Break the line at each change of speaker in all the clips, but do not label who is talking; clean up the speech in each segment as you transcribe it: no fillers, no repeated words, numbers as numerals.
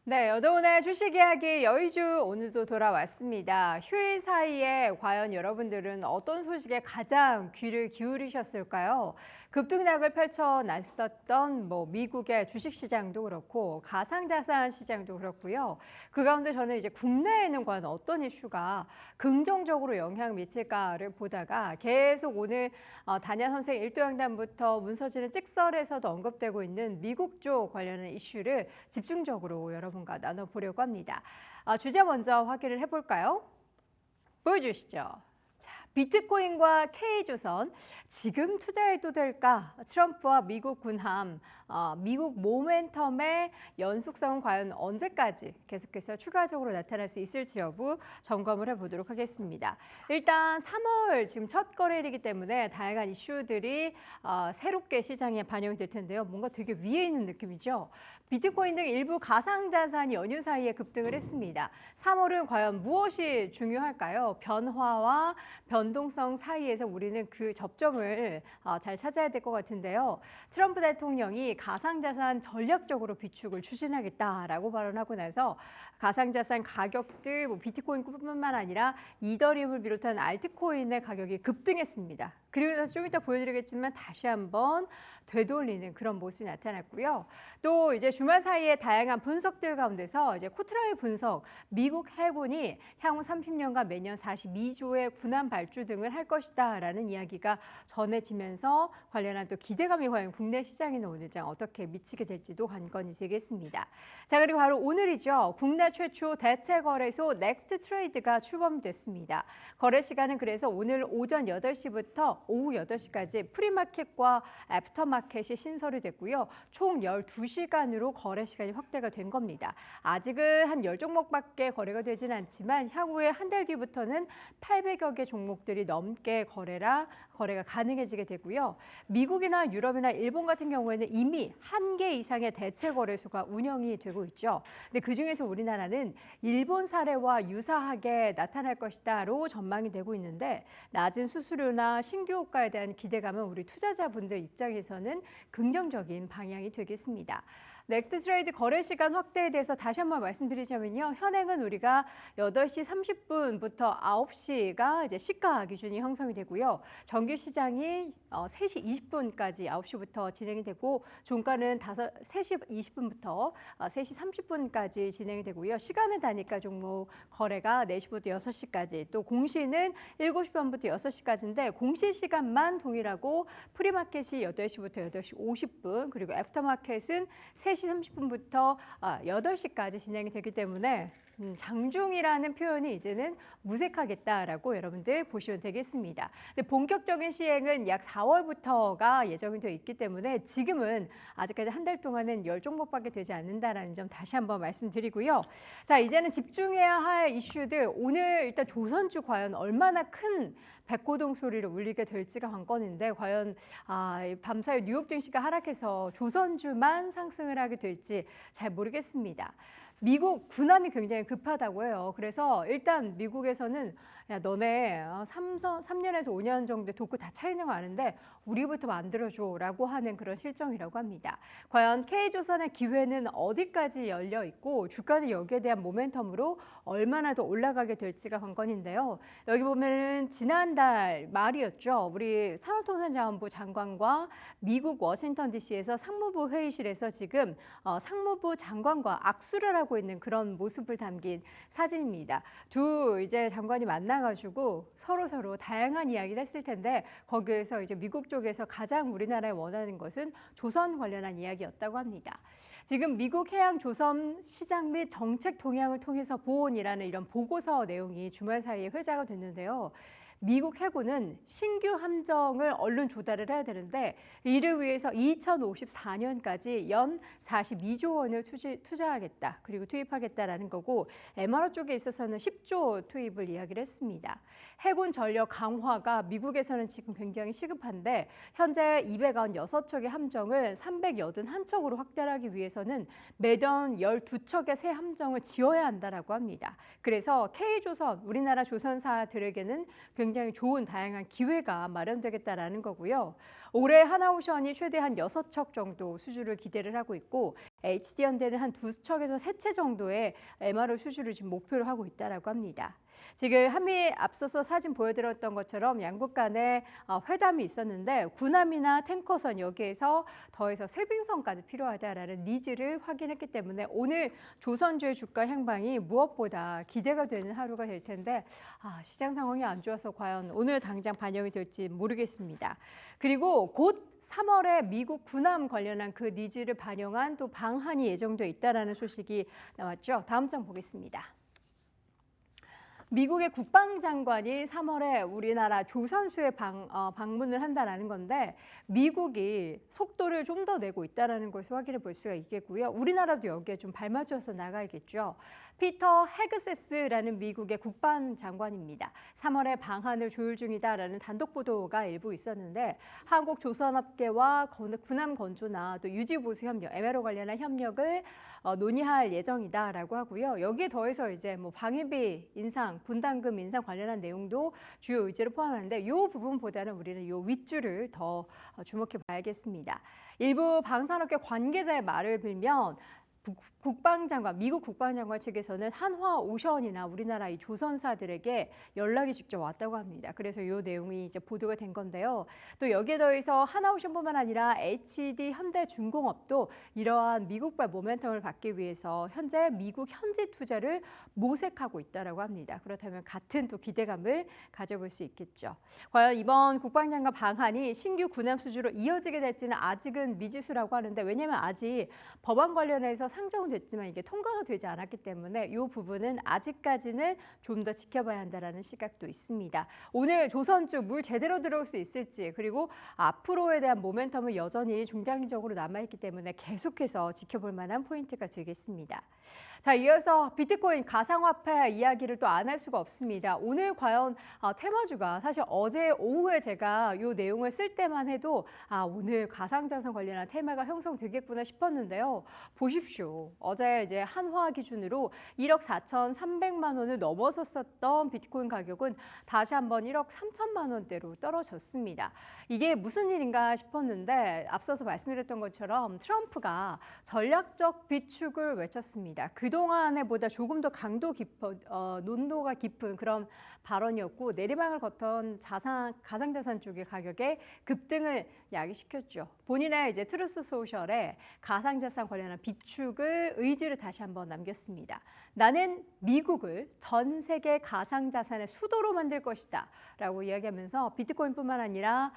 네, 여동훈의 주식 이야기 여의주 오늘도 돌아왔습니다. 휴일 사이에 과연 여러분들은 어떤 소식에 가장 귀를 기울이셨을까요? 급등락을 펼쳐놨었던 미국의 주식 시장도 그렇고 가상자산 시장도 그렇고요. 그 가운데 저는 이제 국내에는 과연 어떤 이슈가 긍정적으로 영향을 미칠까를 보다가 계속 오늘 단야 선생 일도양단부터 문서진의 찍설에서도 언급되고 있는 미국 쪽 관련한 이슈를 집중적으로 여러분과 나눠보려고 합니다. 주제 먼저 확인을 해볼까요? 보여주시죠. 자, 비트코인과 K조선 지금 투자해도 될까? 트럼프와 미국 군함, 미국 모멘텀의 연속성은 과연 언제까지 계속해서 추가적으로 나타날 수 있을지 여부 점검을 해보도록 하겠습니다. 일단 3월 지금 첫 거래일이기 때문에 다양한 이슈들이 새롭게 시장에 반영이 될 텐데요. 뭔가 되게 위에 있는 느낌이죠. 비트코인 등 일부 가상자산이 연휴 사이에 급등을 했습니다. 3월은 과연 무엇이 중요할까요? 변화와 변동성 사이에서 우리는 그 접점을 잘 찾아야 될 것 같은데요. 트럼프 대통령이 가상자산 전략적으로 비축을 추진하겠다라고 발언하고 나서 가상자산 가격들 비트코인뿐만 아니라 이더리움을 비롯한 알트코인의 가격이 급등했습니다. 그리고 나서 좀 이따 보여드리겠지만 다시 한번 되돌리는 그런 모습이 나타났고요. 또 이제 주말 사이에 다양한 분석들 가운데서 이제 코트라의 분석, 미국 해군이 향후 30년간 매년 42조의 군함 발주 등을 할 것이다라는 이야기가 전해지면서 관련한 또 기대감이 과연 국내 시장에는 오늘장 어떻게 미치게 될지도 관건이 되겠습니다. 자, 그리고 바로 오늘이죠. 국내 최초 대체 거래소 넥스트 트레이드가 출범됐습니다. 거래 시간은 그래서 오늘 오전 8시부터 오후 8시까지 프리마켓과 애프터마켓이 신설이 됐고요. 총 12시간으로 거래 시간이 확대가 된 겁니다. 아직은 한 10종목밖에 거래가 되지는 않지만 향후에 한 달 뒤부터는 800여 개 종목들이 넘게 거래가 가능해지게 되고요. 미국이나 유럽이나 일본 같은 경우에는 이미 1개 이상의 대체 거래소가 운영이 되고 있죠. 근데 그중에서 우리나라는 일본 사례와 유사하게 나타날 것이다로 전망이 되고 있는데 낮은 수수료나 신규 호가에 대한 기대감은 우리 투자자분들 입장에서는 긍정적인 방향이 되겠습니다. 넥스트 트레이드 거래 시간 확대에 대해서 다시 한번 말씀드리자면요. 현행은 우리가 8시 30분부터 9시가 이제 시가 기준이 형성이 되고요. 정규 시장이 3시 20분까지 9시부터 진행이 되고 종가는 3시 20분부터 3시 30분까지 진행이 되고요. 시간은 다니까 종목 거래가 4시부터 6시까지 또 공시는 7시 반부터 6시까지인데 공시 시간만 동일하고 프리마켓이 8시부터 8시 50분 그리고 애프터마켓은 3시 30분부터 8시까지 진행이 되기 때문에 장중이라는 표현이 이제는 무색하겠다라고 여러분들 보시면 되겠습니다. 근데 본격적인 시행은 약 4월부터가 예정이 되어 있기 때문에 지금은 아직까지 한 달 동안은 10종목밖에 되지 않는다라는 점 다시 한번 말씀드리고요. 자, 이제는 집중해야 할 이슈들 오늘 일단 조선주 과연 얼마나 큰 백고동 소리를 울리게 될지가 관건인데 과연 밤사이 뉴욕 증시가 하락해서 조선주만 상승을 하게 될지 잘 모르겠습니다. 미국 군함이 굉장히 급하다고 해요. 그래서 일단 미국에서는 야 너네 3년에서 5년 정도 도크 다 차 있는 거 아는데 우리부터 만들어줘 라고 하는 그런 실정이라고 합니다. 과연 K조선의 기회는 어디까지 열려 있고 주가는 여기에 대한 모멘텀으로 얼마나 더 올라가게 될지가 관건인데요. 여기 보면은 지난달 말이었죠. 우리 산업통상자원부 장관과 미국 워싱턴 DC에서 상무부 회의실에서 지금 상무부 장관과 악수를 하고 있는 그런 모습을 담긴 사진입니다. 두 이제 장관이 만나가지고 서로 다양한 이야기를 했을 텐데 거기에서 이제 미국 쪽에서 가장 우리나라에 원하는 것은 조선 관련한 이야기였다고 합니다. 지금 미국 해양 조선 시장 및 정책 동향을 통해서 보온이라는 이런 보고서 내용이 주말 사이에 회자가 됐는데요. 미국 해군은 신규 함정을 얼른 조달을 해야 되는데 이를 위해서 2054년까지 연 42조 원을 투자하겠다. 그리고 투입하겠다라는 거고 MRO 쪽에 있어서는 10조 투입을 이야기를 했습니다. 해군 전력 강화가 미국에서는 지금 굉장히 시급한데 현재 296척의 함정을 381척으로 확대하기 위해서는 매년 12척의 새 함정을 지어야 한다라고 합니다. 그래서 K조선, 우리나라 조선사들에게는 굉장히 좋은 다양한 기회가 마련되겠다라는 거고요. 올해 하나오션이 최대 한 6척 정도 수주를 기대를 하고 있고 HD현대는 한 2척에서 3채 정도의 MRO 수주를 지금 목표로 하고 있다라고 합니다. 지금 한미 앞서서 사진 보여드렸던 것처럼 양국 간에 회담이 있었는데 군함이나 탱커선 여기에서 더해서 쇄빙선까지 필요하다라는 니즈를 확인했기 때문에 오늘 조선주의 주가 향방이 무엇보다 기대가 되는 하루가 될 텐데 시장 상황이 안 좋아서 과연 오늘 당장 반영이 될지 모르겠습니다. 그리고 곧 3월에 미국 군함 관련한 그 니즈를 반영한 또 방한이 예정돼 있다라는 소식이 나왔죠. 다음 장 보겠습니다. 미국의 국방장관이 3월에 우리나라 조선수에 방문을 한다라는 건데 미국이 속도를 좀 더 내고 있다는 것을 확인해 볼 수가 있겠고요. 우리나라도 여기에 좀 발맞춰서 나가야겠죠. 피터 헤그세스라는 미국의 국방장관입니다. 3월에 방한을 조율 중이다라는 단독 보도가 일부 있었는데 한국 조선업계와 군함 건조나 또 유지보수 협력, MRO 관련한 협력을 논의할 예정이다라고 하고요. 여기에 더해서 이제 뭐 방위비 인상, 분담금 인상 관련한 내용도 주요 의제로 포함하는데 이 부분보다는 우리는 이 윗줄을 더 주목해 봐야겠습니다. 일부 방산업계 관계자의 말을 빌면 국방장관, 미국 국방장관 측에서는 한화오션이나 우리나라 이 조선사들에게 연락이 직접 왔다고 합니다. 그래서 이 내용이 이제 보도가 된 건데요. 또 여기에 더해서 한화오션뿐만 아니라 HD 현대중공업도 이러한 미국발 모멘텀을 받기 위해서 현재 미국 현지 투자를 모색하고 있다고 합니다. 그렇다면 같은 또 기대감을 가져볼 수 있겠죠. 과연 이번 국방장관 방한이 신규 군함 수주로 이어지게 될지는 아직은 미지수라고 하는데 왜냐하면 아직 법안 관련해서 상정은 됐지만 이게 통과가 되지 않았기 때문에 이 부분은 아직까지는 좀 더 지켜봐야 한다는 시각도 있습니다. 오늘 조선주 물 제대로 들어올 수 있을지 그리고 앞으로에 대한 모멘텀은 여전히 중장기적으로 남아있기 때문에 계속해서 지켜볼 만한 포인트가 되겠습니다. 자, 이어서 비트코인 가상화폐 이야기를 또 안 할 수가 없습니다. 오늘 과연 테마주가 사실 어제 오후에 제가 이 내용을 쓸 때만 해도 오늘 가상자산 관련한 테마가 형성되겠구나 싶었는데요. 보십시오. 어제 이제 한화 기준으로 1억 4,300만 원을 넘어섰었던 비트코인 가격은 다시 한번 1억 3천만 원대로 떨어졌습니다. 이게 무슨 일인가 싶었는데 앞서서 말씀드렸던 것처럼 트럼프가 전략적 비축을 외쳤습니다. 그동안에 보다 조금 더 강도 깊은, 논도가 깊은 그런 발언이었고 내리막을 걷던 가상자산 쪽의 가격에 급등을 야기시켰죠. 본인의 이제 트루스 소셜에 가상자산 관련한 비축을 의지를 다시 한번 남겼습니다. 나는 미국을 전 세계 가상자산의 수도로 만들 것이다 라고 이야기하면서 비트코인뿐만 아니라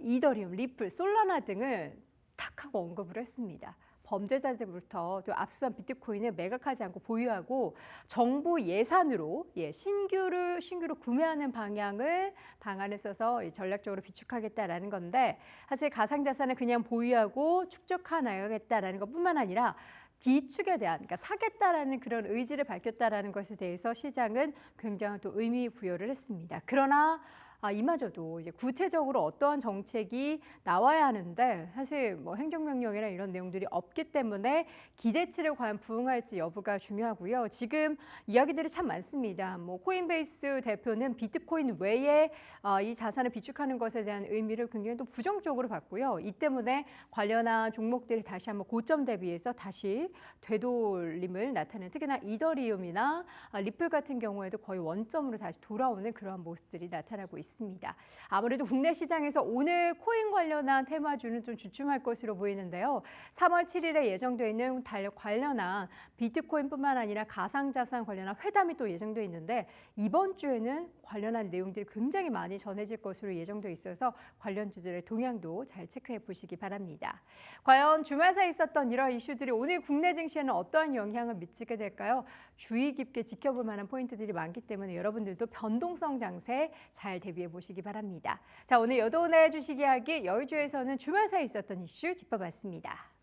이더리움, 리플, 솔라나 등을 탁 하고 언급을 했습니다. 범죄자들부터 또 압수한 비트코인을 매각하지 않고 보유하고 정부 예산으로 신규로 구매하는 방안을 써서 전략적으로 비축하겠다라는 건데 사실 가상자산을 그냥 보유하고 축적해 나가겠다라는 것뿐만 아니라 비축에 대한, 그러니까 사겠다라는 그런 의지를 밝혔다라는 것에 대해서 시장은 굉장히 또 의미 부여를 했습니다. 그러나 이마저도 이제 구체적으로 어떠한 정책이 나와야 하는데 사실 뭐 행정명령이나 이런 내용들이 없기 때문에 기대치를 과연 부응할지 여부가 중요하고요. 지금 이야기들이 참 많습니다. 뭐 코인베이스 대표는 비트코인 외에 이 자산을 비축하는 것에 대한 의미를 굉장히 또 부정적으로 봤고요. 이 때문에 관련한 종목들이 다시 한번 고점 대비해서 다시 되돌림을 나타내는 특히나 이더리움이나 리플 같은 경우에도 거의 원점으로 다시 돌아오는 그러한 모습들이 나타나고 있습니다. 아무래도 국내 시장에서 오늘 코인 관련한 테마주는 좀 주춤할 것으로 보이는데요. 3월 7일에 예정되어 있는 관련한 비트코인뿐만 아니라 가상자산 관련한 회담이 또 예정되어 있는데 이번 주에는 관련한 내용들이 굉장히 많이 전해질 것으로 예정되어 있어서 관련주들의 동향도 잘 체크해 보시기 바랍니다. 과연 주말 사이에 있었던 이러한 이슈들이 오늘 국내 증시에는 어떠한 영향을 미치게 될까요? 주의 깊게 지켜볼 만한 포인트들이 많기 때문에 여러분들도 변동성 장세 잘 대비해 보시기 바랍니다. 자, 오늘 여도은의 주식 이야기 여의주에서는 주말 사이에 있었던 이슈 짚어봤습니다.